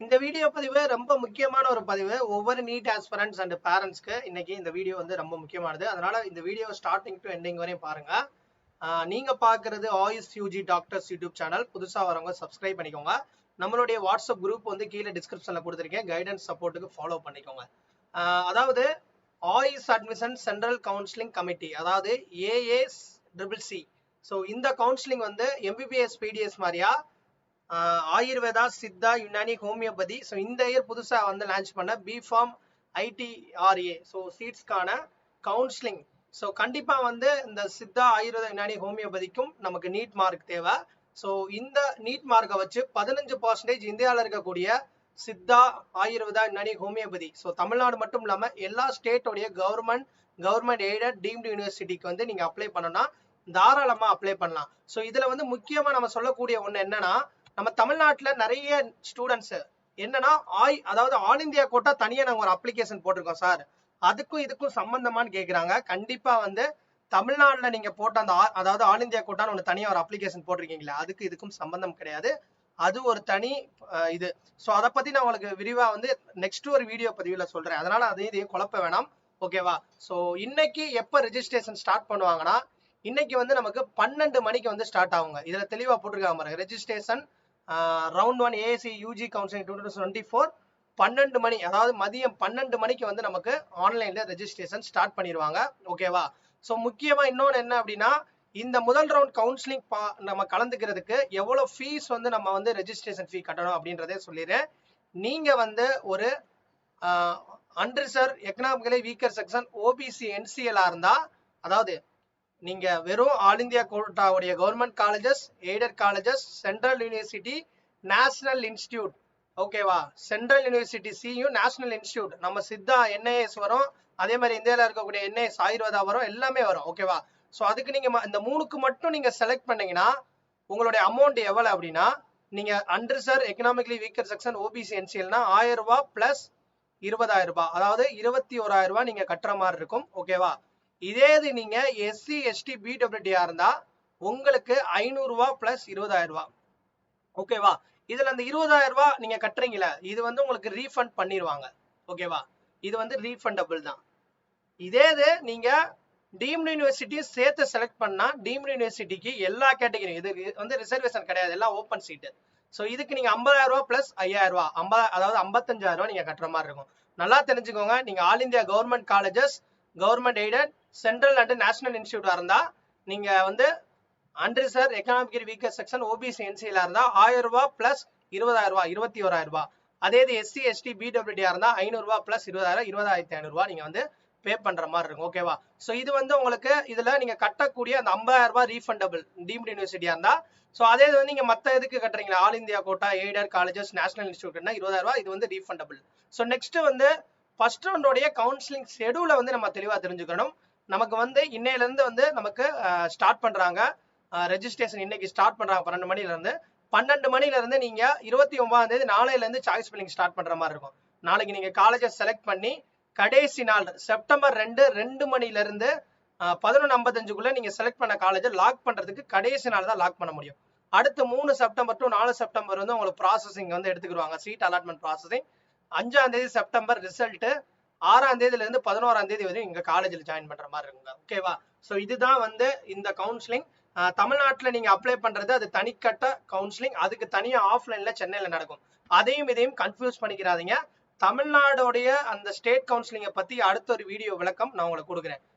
இந்த வீடியோ பதிவு ரொம்ப முக்கியமான ஒரு பதிவு. ஒவ்வொரு நீட் ஆஸ்பிரண்ட்ஸ் அண்ட் பேரண்ட்ஸ்க்கு இன்னைக்கு இந்த வீடியோ வந்து ரொம்ப முக்கியமானது. அதனால இந்த வீடியோ ஸ்டார்டிங் டு எண்டிங் வரையும் பாருங்க. நீங்க பாக்குறது AYUSH UG doctors YouTube channel. புதுசா வரவங்க சப்ஸ்கிரைப் பண்ணிக்கோங்க. நம்மளுடைய வாட்ஸ்அப் குரூப் வந்து கீழே டிஸ்கிரிப்ஷன்ல கொடுத்துருக்கேன். கைடன்ஸ் சப்போர்ட்டுக்கு ஃபாலோ பண்ணிக்கோங்க. அதாவது Ayush admission central counselling committee, அதாவது AACCC. ஸோ இந்த கவுன்சிலிங் வந்து MBBS PDS மாதிரியா ஆயுர்வேதா, சித்தா, யுனானி, ஹோமியோபதி. ஸோ இந்த இயர் புதுசா வந்து லான்ச் பண்ண பிஃபார்ம் ITRA ஸோ சீட்ஸ்க்கான கவுன்சிலிங். ஸோ கண்டிப்பா வந்து இந்த சித்தா, ஆயுர்வேதா, யுனானி, ஹோமியோபதிக்கும் நமக்கு நீட் மார்க் தேவை. ஸோ இந்த நீட் மார்க்கை வச்சு 15% இந்தியாவில் இருக்கக்கூடிய சித்தா, ஆயுர்வேதா, யுனானி, ஹோமியோபதி, ஸோ தமிழ்நாடு மட்டும் இல்லாம எல்லா ஸ்டேட்டோடைய கவர்மெண்ட் எய்டட் டீம்டு யூனிவர்சிட்டிக்கு வந்து நீங்க அப்ளை பண்ணனா தாராளமா அப்ளை பண்ணலாம். ஸோ இதுல வந்து முக்கியமா நம்ம சொல்லக்கூடிய ஒண்ணு என்னன்னா, நம்ம தமிழ்நாட்டுல நிறைய ஸ்டூடெண்ட்ஸ் என்னன்னா அதாவது ஆல் இந்தியா கோட்டா தனியா நாங்க ஒரு அப்ளிகேஷன் போட்டிருக்கோம் சார், அதுக்கும் இதுக்கும் சம்பந்தமான்னு கேக்குறாங்க. கண்டிப்பா வந்து தமிழ்நாடுல நீங்க போட்ட அந்த அதாவது ஆல் இந்தியா கோட்டான்னு ஒன்று தனியா ஒரு அப்ளிகேஷன் போட்டிருக்கீங்களா, அதுக்கு இதுக்கும் சம்பந்தம் கிடையாது. அது ஒரு தனி இது. ஸோ அதை பத்தி நான் உங்களுக்கு விரிவா வந்து நெக்ஸ்ட் ஒரு வீடியோ பதிவுல சொல்றேன். அதனால இதையும் குழப்ப வேணாம், ஓகேவா? ஸோ இன்னைக்கு எப்ப ரெஜிஸ்ட்ரேஷன் ஸ்டார்ட் பண்ணுவாங்கன்னா, இன்னைக்கு வந்து நமக்கு 12 மணிக்கு வந்து ஸ்டார்ட் ஆகுங்க. இதுல தெளிவா போட்டிருக்காங்க பாருங்க, registration round 1 AAC UG counselling 2024 12 மணி, அதாவது மதியம் 12 மணிக்கு வந்து நமக்கு ஆன்லைன்ல ரெஜிஸ்ட்ரேஷன் ஸ்டார்ட் பண்ணிடுவாங்க, ஓகேவா? ஸோ முக்கியமா இன்னொன்று என்ன அப்படின்னா, இந்த முதல் ரவுண்ட் கவுன்சிலிங் நம்ம கலந்துக்கிறதுக்கு எவ்வளவு ஃபீஸ் வந்து நம்ம வந்து ரெஜிஸ்ட்ரேஷன் ஃபீ கட்டணும் அப்படின்றதே சொல்லிடுறேன். நீங்க வந்து ஒரு unreserved economically weaker section OBC NCL இருந்தா, அதாவது நீங்க வெறும் ஆல் இந்தியா கோட்டாவுடைய government colleges, aided colleges, central university, national institute, ஓகேவா? சென்ட்ரல் யூனிவர்சிட்டி சியும் நேஷனல் இன்ஸ்டிடியூட், நம்ம சித்தா NIS வரும், அதே மாதிரி இந்தியாவில் இருக்கக்கூடிய NIS ஆயுர்வேதா வரும், எல்லாமே வரும், ஓகேவா? ஸோ அதுக்கு நீங்க இந்த 3க்கு மட்டும் நீங்க செலக்ட் பண்ணீங்கன்னா உங்களுடைய அமௌண்ட் எவ்வளவு அப்படின்னா, நீங்க unreserved economically weaker section OBC NCLனா 1000 ரூபாய் பிளஸ் 20,000 ரூபாய், அதாவது 21,000 ரூபாய் நீங்க கட்டுற மாதிரி இருக்கும், ஓகேவா? இதே இது நீங்க SC ST BWD இருந்தா உங்களுக்கு 500 ரூபாய் பிளஸ் 20,000 ரூபாய், ஓகேவா? இதுல அந்த 20,000 ரூபாய் நீங்க கட்டுறீங்களா, இது வந்து உங்களுக்கு ரீஃபண்ட் பண்ணிடுவாங்க, ஓகேவா? இது வந்து ரீஃபண்டபிள் தான். இதே இது நீங்க டீம்டு யூனிவர்சிட்டி சேர்த்து செலக்ட் பண்ணா, டீம்டு யூனிவர்சிட்டிக்கு எல்லா கேட்டகரி, இது வந்து ரிசர்வேஷன் கிடையாது, எல்லாம் ஓப்பன் சீட்டு. ஸோ இதுக்கு நீங்க 50,000 ரூபாய் பிளஸ் 5,000 ரூபாய், அதாவது 55,000 ரூபாய் நீங்க கட்டுற மாதிரி இருக்கும். நல்லா தெரிஞ்சுக்கோங்க, நீங்க all India government colleges, government aided, central and national இன்ஸ்டிடியூட்டா இருந்தா நீங்க வந்து unreserved economically weaker section OBC NCL இருந்தா 1000 ரூபாய் பிளஸ் 20,000 ரூபாய், 21,000 ரூபாய். அதே இது SC ST BWD இருந்தா 500 ரூபாய் பிளஸ் 20,000, 20,500 ரூபாய் நீங்க வந்து பே பண்ற மாதிரி இருக்கும், ஓகேவா? ஸோ இது வந்து உங்களுக்கு இதுல நீங்க கட்டக்கூடிய அந்த 50,000 ரூபாய் ரீஃபண்டபிள் டீம்டு யூனிவர்சிட்டியா இருந்தா. ஸோ அதே இது வந்து நீங்க மத்த எதுக்கு கட்டுறீங்களா, all India quota, aided colleges, national இன்ஸ்டிடியூட்னா 20,000 ரூபாய், இது வந்து ரீஃபண்டபிள். ஸோ நெக்ஸ்ட் வந்து ஃபர்ஸ்ட் ரவுண்டோடைய கவுன்சிலிங் ஷெடியூலை வந்து நம்ம தெளிவா தெரிஞ்சுக்கணும். நமக்கு வந்து இன்னையில இருந்து வந்து நமக்கு ஸ்டார்ட் பண்றாங்க ரெஜிஸ்ட்ரேஷன், இன்னைக்கு ஸ்டார்ட் பண்றாங்க 12 மணில இருந்து. 12 மணில இருந்து நீங்க 29ஆம் தேதி நாளையில இருந்து சாய்ஸ் ஃபில்லிங் ஸ்டார்ட் பண்ற மாதிரி இருக்கும். நாளைக்கு நீங்க காலேஜஸ் செலக்ட் பண்ணி கடைசி நாள் செப்டம்பர் 2 மணில இருந்து 11:55க்குள்ள நீங்க செலக்ட் பண்ண காலேஜ் லாக் பண்றதுக்கு கடைசி நாள் தான் லாக் பண்ண முடியும். அடுத்து 3 செப்டம்பர் டு 4 செப்டம்பர் வந்து உங்களுக்கு ப்ராசஸிங் வந்து எடுத்துக்கிடுவாங்க, சீட் அலாட்மெண்ட் ப்ராசஸிங். 5ஆம் தேதி செப்டம்பர் ரிசல்ட், 6ஆம் தேதியில இருந்து 11ஆம் தேதி வரையும் இங்க காலேஜில் ஜாயின் பண்ற மாதிரி இருக்குங்க, ஓகேவா? ஸோ இதுதான் வந்து இந்த கவுன்சிலிங். தமிழ்நாட்டில் நீங்க அப்ளை பண்றது அது தனிக்கட்ட கவுன்சிலிங், அதுக்கு தனியா ஆஃப்லைன்ல சென்னையில நடக்கும். அதையும் இதையும் கன்ஃபியூஸ் பண்ணிக்கிறாதீங்க. தமிழ்நாடுடைய அந்த ஸ்டேட் கவுன்சிலிங்கை பத்தி அடுத்த ஒரு வீடியோ விளக்கம் நான் உங்களுக்கு கொடுக்குறேன்.